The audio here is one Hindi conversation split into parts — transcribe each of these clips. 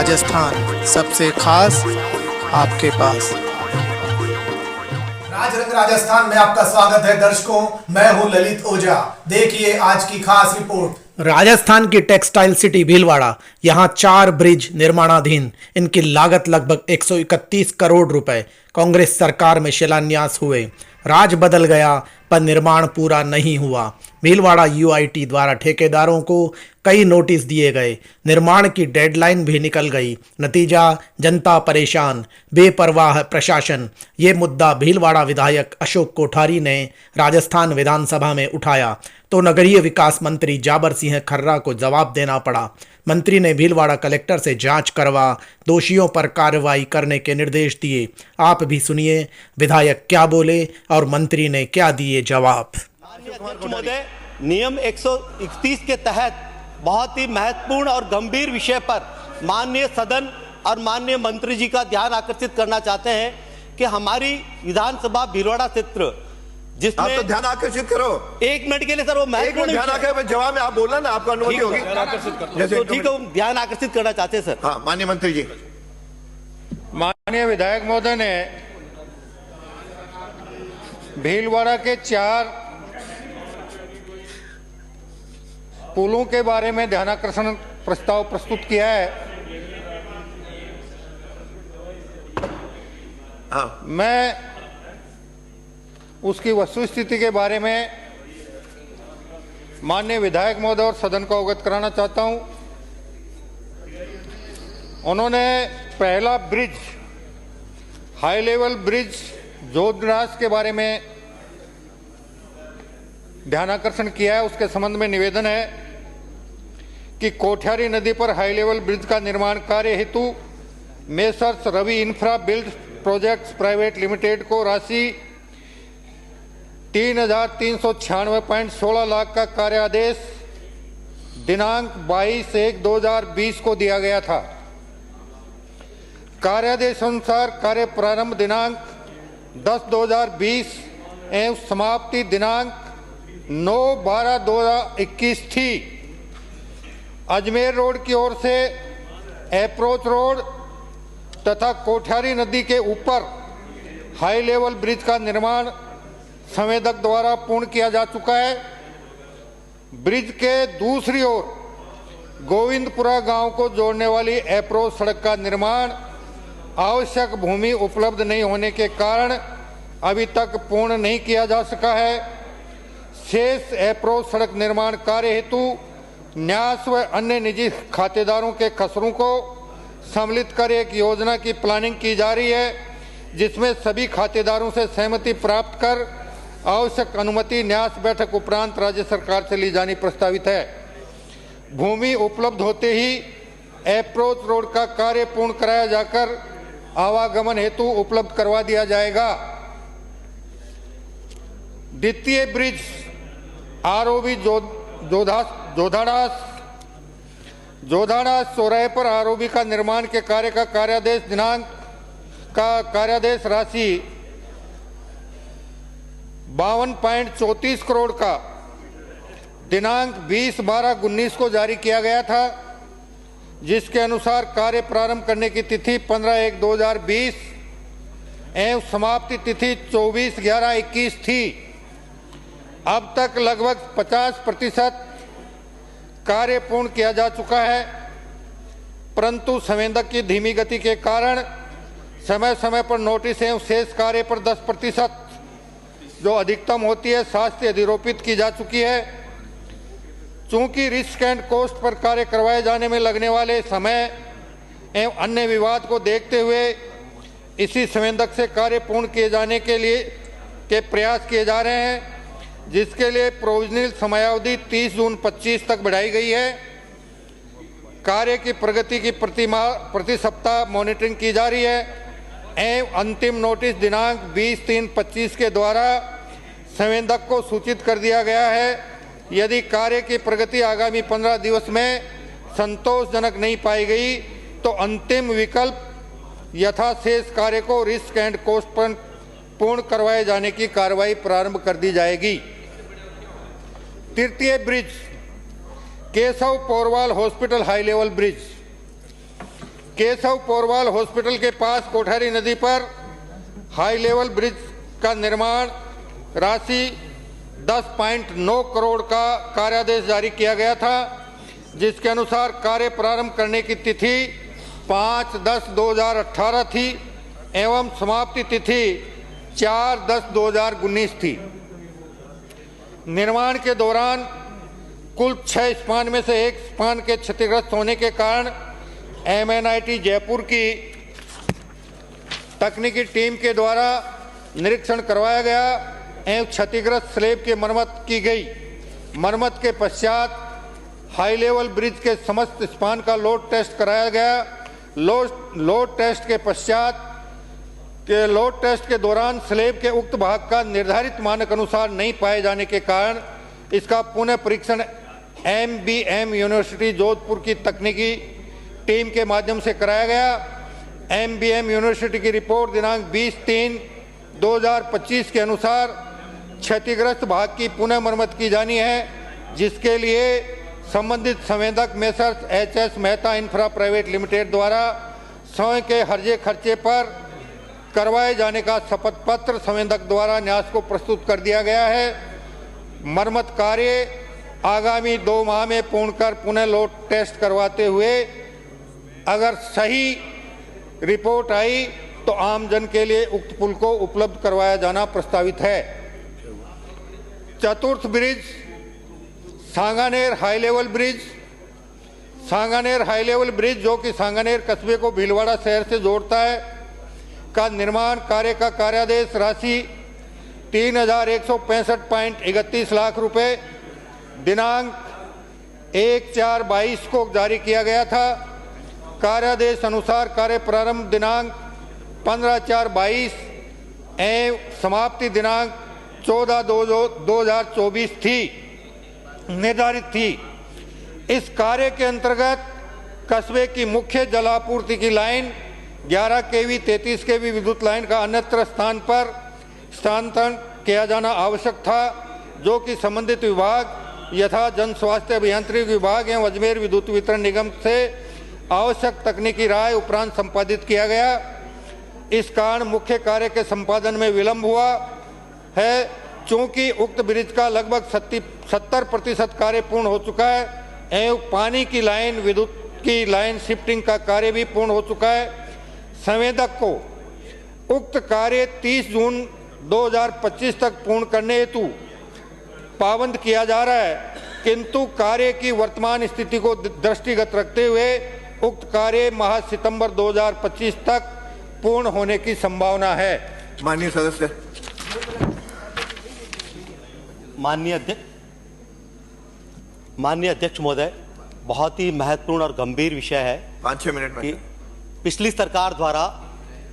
राजस्थान सबसे खास आपके पास। राजरंग राजस्थान में आपका स्वागत है दर्शकों, मैं हूं ललित ओझा। देखिए आज की खास रिपोर्ट। राजस्थान की टेक्सटाइल सिटी भीलवाड़ा, यहां 4 ब्रिज निर्माणाधीन। इनकी लागत लगभग 131 करोड़ रुपए। कांग्रेस सरकार में शिलान्यास हुए, राज बदल गया पर निर्माण पूरा नहीं हुआ। भीलवाड़ा यूआईटी द्वारा ठेकेदारों को कई नोटिस दिए गए, निर्माण की डेडलाइन भी निकल गई। नतीजा, जनता परेशान, बेपरवाह प्रशासन। ये मुद्दा भीलवाड़ा विधायक अशोक कोठारी ने राजस्थान विधानसभा में उठाया तो नगरीय विकास मंत्री जाबर सिंह खर्रा को जवाब देना पड़ा। मंत्री ने भीलवाड़ा कलेक्टर से जांच करवा दोषियों पर कार्रवाई करने के निर्देश दिए। आप भी सुनिए विधायक क्या बोले और मंत्री ने क्या दिए जवाब। महोदय, नियम 131 के तहत बहुत ही महत्वपूर्ण और गंभीर विषय पर माननीय सदन और माननीय मंत्री जी का ध्यान आकर्षित करना चाहते हैं कि हमारी विधानसभा भीलवाड़ा क्षेत्र जिसमें आप तो ध्यान आकर्षित करो। 1 मिनट के लिए सर, वो महत्वपूर्ण ध्यान आकर्षित जवाब में आप बोलना ना, आपको अनुमति होगी। तो ठीक है, ध्यान आकर्षित करना चाहते हैं सर। हाँ, माननीय मंत्री जी। माननीय विधायक महोदय ने भीलवाड़ा के 4 पुलों के बारे में ध्यानाकर्षण प्रस्ताव प्रस्तुत किया है। हाँ, मैं उसकी वस्तुस्थिति के बारे में माननीय विधायक महोदय और सदन को अवगत कराना चाहता हूं। उन्होंने पहला bridge, high level bridge Jodhraj के बारे में ध्यानाकर्षण किया है। उसके संबंध में निवेदन है कि कोठियारी नदी पर हाई लेवल ब्रिज का निर्माण कार्य हेतु messrs Ravi infra build projects private limited को राशि 3,396.16 लाख का कार्यादेश दिनांक 22/1/2020 को दिया गया था। कार्यादेश अनुसार कार्य प्रारंभ दिनांक 10/2020 एवं समाप्ति दिनांक 9/12/2021 थी। अजमेर रोड की ओर से अप्रोच रोड तथा कोठियारी नदी के ऊपर हाई लेवल ब्रिज का निर्माण संवेदक द्वारा पूर्ण किया जा चुका है। ब्रिज के दूसरी ओर गोविंदपुरा गांव को जोड़ने वाली अप्रोच सड़क का निर्माण आवश्यक भूमि उपलब्ध नहीं होने के कारण अभी तक पूर्ण नहीं किया जा सका है। शेष अप्रोच सड़क निर्माण कार्य हेतु न्यास व अन्य निजी खातेदारों के खसरों को सम्मिलित कर एक योजना की प्लानिंग की जा रही है, जिसमें सभी खातेदारों से सहमति प्राप्त कर आवश्यक अनुमति न्यास बैठक उपरांत राज्य सरकार से ली जानी प्रस्तावित है। भूमि उपलब्ध होते ही अप्रोच रोड का कार्य पूर्ण कराया जाकर आवागमन हेतु उपलब्ध करवा दिया जाएगा। द्वितीय ब्रिज आरओबी जोधाड़ास चौराहे पर आरओबी का निर्माण के कार्य का कार्यादेश राशि 52.34 करोड़ का दिनांक 20/12/19 को जारी किया गया था, जिसके अनुसार कार्य प्रारंभ करने की तिथि 15/1/2020 एवं समाप्ति तिथि 24/11/21 थी। अब तक लगभग 50% कार्य पूर्ण किया जा चुका है, परंतु संवेदक की धीमी गति के कारण समय समय पर नोटिस एवं शेष कार्य पर 10% जो अधिकतम होती है शास्ति अधिरोपित की जा चुकी है। चूंकि रिस्क एंड कॉस्ट पर कार्य करवाए जाने में लगने वाले समय एवं अन्य विवाद को देखते हुए इसी संवेदक से कार्य पूर्ण किए जाने के प्रयास किए जा रहे हैं, जिसके लिए प्रोविजनल समयावधि 30 जून 25 तक बढ़ाई गई है। कार्य की प्रगति की प्रति सप्ताह मॉनिटरिंग की जा रही है एवं अंतिम नोटिस दिनांक 20/3/25 के द्वारा संवेदक को सूचित कर दिया गया है। यदि कार्य की प्रगति आगामी 15 दिवस में संतोषजनक नहीं पाई गई तो अंतिम विकल्प यथाशेष कार्य को रिस्क एंड कॉस्ट पर पूर्ण करवाए जाने की कार्रवाई प्रारंभ कर दी जाएगी। तृतीय bridge Keshav Porwal hospital high level bridge Keshav Porwal hospital के पास कोठारी नदी पर हाई लेवल ब्रिज का निर्माण राशि 10.9 करोड़ का कार्यादेश जारी किया गया था, जिसके अनुसार कार्य प्रारंभ करने की तिथि 5/10/2018 थी एवं समाप्ति तिथि 4/10/2019 थी। निर्माण के दौरान कुल 6 स्पान में से एक स्पान के क्षतिग्रस्त होने के कारण MNIT जयपुर की तकनीकी टीम के द्वारा निरीक्षण करवाया गया एवं क्षतिग्रस्त स्लैब की मरम्मत की गई। मरम्मत के पश्चात हाई लेवल ब्रिज के समस्त स्पान का लोड टेस्ट कराया गया। लोड टेस्ट के दौरान स्लैब के उक्त भाग का निर्धारित मानक अनुसार नहीं पाए जाने के कारण इसका पुनः परीक्षण MBM यूनिवर्सिटी जोधपुर की तकनीकी टीम के माध्यम से कराया गया। MBM यूनिवर्सिटी की रिपोर्ट दिनांक 20/3/2025 के अनुसार क्षतिग्रस्त भाग की पुनः मरम्मत की जानी है, जिसके लिए संबंधित संवेदक messrs HS Mehta infra private limited द्वारा स्वयं के हर्जे खर्चे पर करवाए जाने का शपथ पत्र संवेदक द्वारा न्यास को प्रस्तुत कर दिया गया है। मरम्मत कार्य आगामी 2 माह में पूर्ण कर पुनः लोड टेस्ट करवाते हुए अगर सही रिपोर्ट आई तो आम जन के लिए उक्त पुल को उपलब्ध करवाया जाना प्रस्तावित है। चतुर्थ bridge Sanganer high level bridge. Sanganer high level bridge जो कि सांगानेर कस्बे को भीलवाड़ा शहर से जोड़ता है का निर्माण कार्य का कार्यादेश राशि 3,165.31 लाख रुपए दिनांक 1/4/22 को जारी किया गया था। कार्यादेश अनुसार कार्य प्रारंभ दिनांक 15/4/22 एवं समाप्ति दिनांक 14/2/2024 थी निर्धारित थी। इस कार्य के अंतर्गत कस्बे की मुख्य जलापूर्ति की लाइन 11 kV 33 kV विद्युत लाइन का अन्यत्र स्थान पर स्थानांतरण किया जाना आवश्यक था, जो कि संबंधित विभाग यथा जन स्वास्थ्य अभियांत्रिकी विभाग एवं अजमेर विद्युत वितरण निगम से आवश्यक तकनीकी राय उपरांत संपादित किया गया। इस कारण मुख्य कार्य के संपादन में विलंब हुआ है। चूंकि उक्त ब्रिज का लगभग 70% कार्य पूर्ण हो चुका है एवं पानी की लाइन विद्युत की लाइन शिफ्टिंग का कार्य भी पूर्ण हो चुका है, संवेदक को उक्त कार्य 30 जून 2025 तक पूर्ण करने हेतु पाबंद किया जा रहा है, किंतु कार्य की वर्तमान स्थिति को दृष्टिगत रखते हुए उक्त कार्य माह सितंबर 2025 तक पूर्ण होने की संभावना है। माननीय सदस्य। माननीय अध्यक्ष महोदय, बहुत ही महत्वपूर्ण और गंभीर विषय है 5-6 मिनट कि में पिछली सरकार द्वारा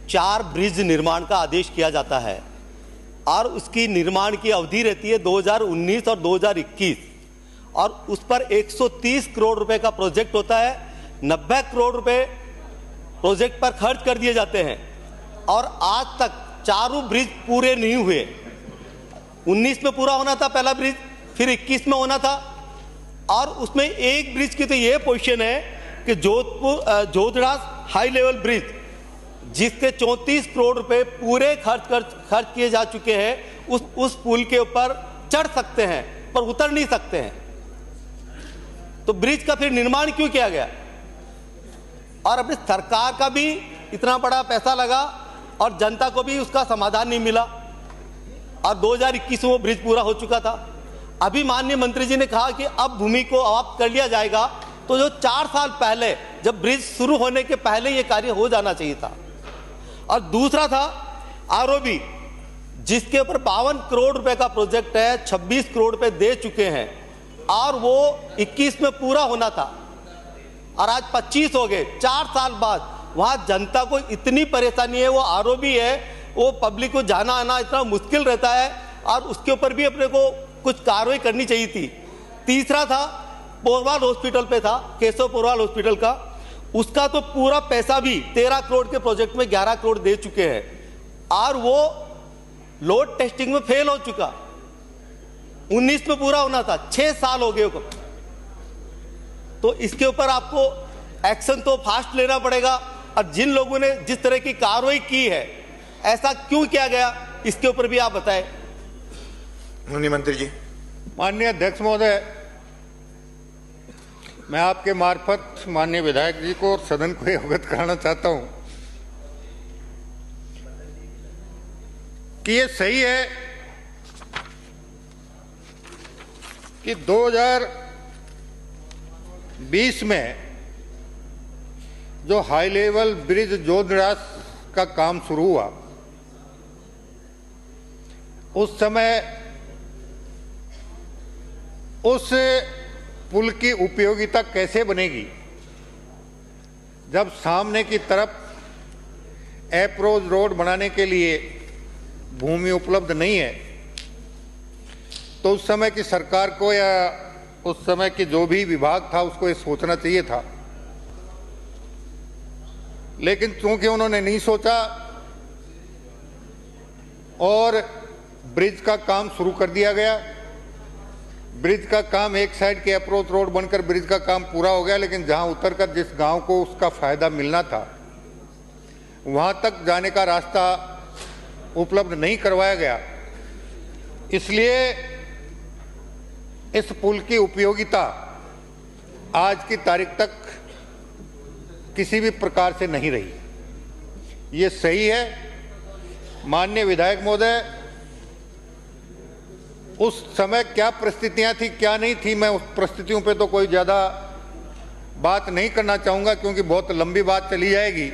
4 ब्रिज निर्माण का आदेश किया जाता है और उसकी निर्माण की अवधि रहती है 2019 और 2021 और उस पर 130 करोड़ रुपए का प्रोजेक्ट होता है। 90 करोड़ रुपए प्रोजेक्ट पर खर्च कर दिए जाते हैं और आज तक 4 ब्रिज पूरे नहीं हुए। 19 में पूरा होना था पहला ब्रिज, फिर 21 में होना था और उसमें एक ब्रिज की तो ये पोजीशन है कि जोधड़ा हाई लेवल ब्रिज जिसके 34 करोड़ रुपए पूरे खर्च किए जा चुके हैं, उस पुल के ऊपर चढ़ सकते हैं पर उतर नहीं सकते हैं। तो ब्रिज का फिर निर्माण क्यों किया गया? और अपनी सरकार का भी इतना बड़ा पैसा लगा और जनता को भी उसका समाधान नहीं मिला और 2021 में वो ब्रिज पूरा हो चुका था। अभी माननीय मंत्री जी ने कहा कि अब भूमि को समाप्त कर लिया जाएगा, तो जो 4 साल पहले जब ब्रिज शुरू होने के पहले ये कार्य हो जाना चाहिए था। और दूसरा था आरओबी जिसके ऊपर 52 करोड़ रुपए का प्रोजेक्ट है, 26 करोड़ रुपए दे चुके हैं और वो 21 में पूरा होना था और आज 25 हो गए। 4 साल बाद वहां जनता को इतनी परेशानी है, वो आरओबी है, वो पब्लिक को जाना आना इतना मुश्किल रहता है और उसके ऊपर भी अपने को कुछ कार्रवाई करनी चाहिए थी। तीसरा था पोरवाल हॉस्पिटल पे था, केशव पोरवाल हॉस्पिटल का, उसका तो पूरा पैसा भी 13 करोड़ के प्रोजेक्ट में 11 करोड़ दे चुके हैं और वो लोड टेस्टिंग में फेल हो चुका। 19 में पूरा होना था, 6 साल हो गए। तो इसके ऊपर आपको एक्शन तो फास्ट लेना पड़ेगा और जिन लोगों ने जिस तरह की कार्रवाई की है, ऐसा क्यों किया गया, इसके ऊपर भी आप बताएं। माननीय मंत्री जी। माननीय अध्यक्ष महोदय, मैं आपके मार्फत माननीय विधायक जी को और सदन को अवगत कराना चाहता हूं कि ये सही है कि 2020 में जो हाई लेवल ब्रिज जोड़निरास का काम शुरू हुआ, उस समय उस पुल की उपयोगिता कैसे बनेगी जब सामने की तरफ अप्रोच रोड बनाने के लिए भूमि उपलब्ध नहीं है। तो उस समय की सरकार को या उस समय की जो भी विभाग था उसको ये सोचना चाहिए था, लेकिन चूंकि उन्होंने नहीं सोचा और ब्रिज का काम शुरू कर दिया गया। ब्रिज का काम एक साइड के अप्रोच रोड बनकर ब्रिज का काम पूरा हो गया, लेकिन जहां उतरकर जिस गांव को उसका फायदा मिलना था वहां तक जाने का रास्ता उपलब्ध नहीं करवाया गया। इसलिए इस पुल की उपयोगिता आज की तारीख तक किसी भी प्रकार से नहीं रही। ये सही है। माननीय विधायक महोदय, उस समय क्या परिस्थितियां थी क्या नहीं थी, मैं उस परिस्थितियों पे तो कोई ज़्यादा बात नहीं करना चाहूँगा क्योंकि बहुत लंबी बात चली जाएगी।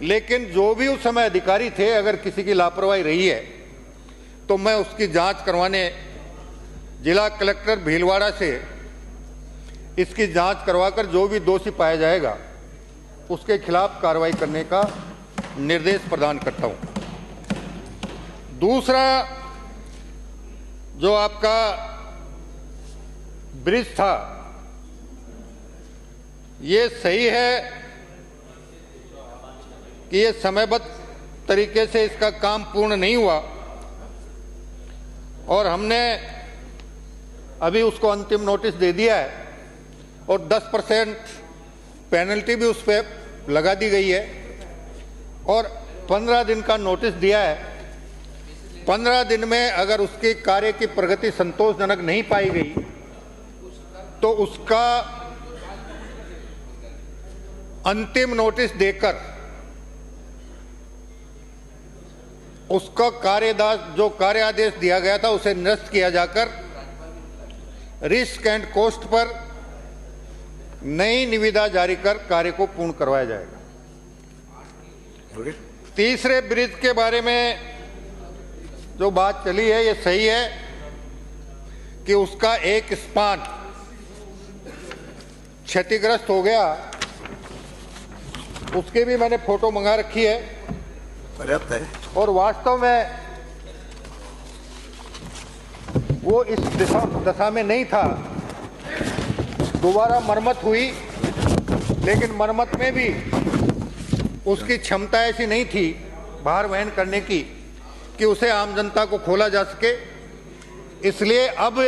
लेकिन जो भी उस समय अधिकारी थे, अगर किसी की लापरवाही रही है तो मैं उसकी जांच करवाने जिला कलेक्टर भीलवाड़ा से इसकी जांच करवाकर जो भी दोषी पाया जाएगा उसके खिलाफ कार्रवाई करने का निर्देश प्रदान करता हूं। दूसरा, जो आपका ब्रिज था, ये सही है कि ये समयबद्ध तरीके से इसका काम पूर्ण नहीं हुआ और हमने अभी उसको अंतिम नोटिस दे दिया है और 10% पेनल्टी भी उस पर लगा दी गई है और 15 दिन का नोटिस दिया है। 15 दिन में अगर उसके कार्य की प्रगति संतोषजनक नहीं पाई गई तो उसका अंतिम नोटिस देकर उसका जो कार्य आदेश दिया गया था उसे निरस्त किया जाकर रिस्क एंड कॉस्ट पर नई निविदा जारी कर कार्य को पूर्ण करवाया जाएगा। तीसरे ब्रिज के बारे में जो बात चली है, ये सही है कि उसका एक स्पान क्षतिग्रस्त हो गया। उसके भी मैंने फोटो मंगा रखी है। पर्याप्त है। और वास्तव में वो इस दशा में नहीं था। दोबारा मरम्मत हुई, लेकिन मरम्मत में भी उसकी क्षमता ऐसी नहीं थी भार वहन करने की कि उसे आम जनता को खोला जा सके। इसलिए अब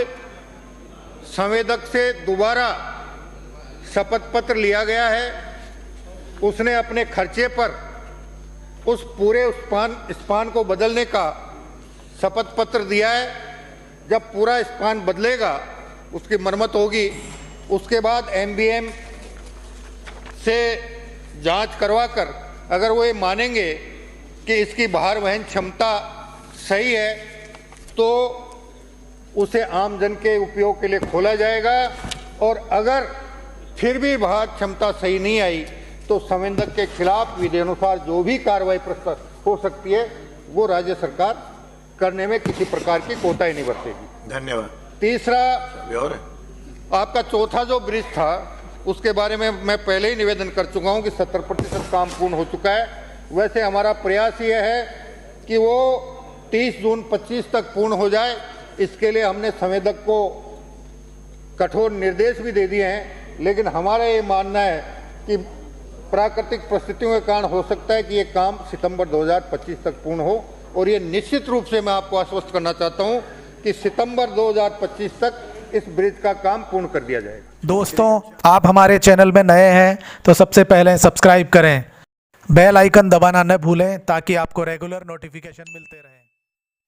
संवेदक से दोबारा शपथ पत्र लिया गया है। उसने अपने खर्चे पर उस पूरे स्पान को बदलने का शपथ पत्र दिया है। जब पूरा स्पान बदलेगा, उसकी मरम्मत होगी, उसके बाद एमबीएम से जांच करवाकर अगर वो ये मानेंगे कि इसकी भार वहन क्षमता सही है तो उसे आम जन के उपयोग के लिए खोला जाएगा। और अगर फिर भी भार क्षमता सही नहीं आई तो संवेदक के खिलाफ विधिनुसार जो भी कार्रवाई हो सकती है वो राज्य सरकार करने में किसी प्रकार की कोताही नहीं बरतेगी। धन्यवाद। तीसरा, और आपका चौथा जो ब्रिज था उसके बारे में मैं पहले ही निवेदन कर चुका हूं कि 70% काम पूर्ण हो चुका है। वैसे हमारा प्रयास यह है कि वो 30 जून 25 तक पूर्ण हो जाए। इसके लिए हमने संवेदक को कठोर निर्देश भी दे दिए हैं, लेकिन हमारा ये मानना है कि प्राकृतिक परिस्थितियों के कारण हो सकता है कि ये काम सितंबर 2025 तक पूर्ण हो। और ये निश्चित रूप से मैं आपको आश्वस्त करना चाहता हूं कि सितंबर 2025 तक इस ब्रिज का काम पूर्ण कर दिया जाएगा। दोस्तों, आप हमारे चैनल में नए हैं तो सबसे पहले सब्सक्राइब करें बेल आइकन दबाना न भूलें ताकि आपको रेगुलर नोटिफिकेशन मिलते रहे।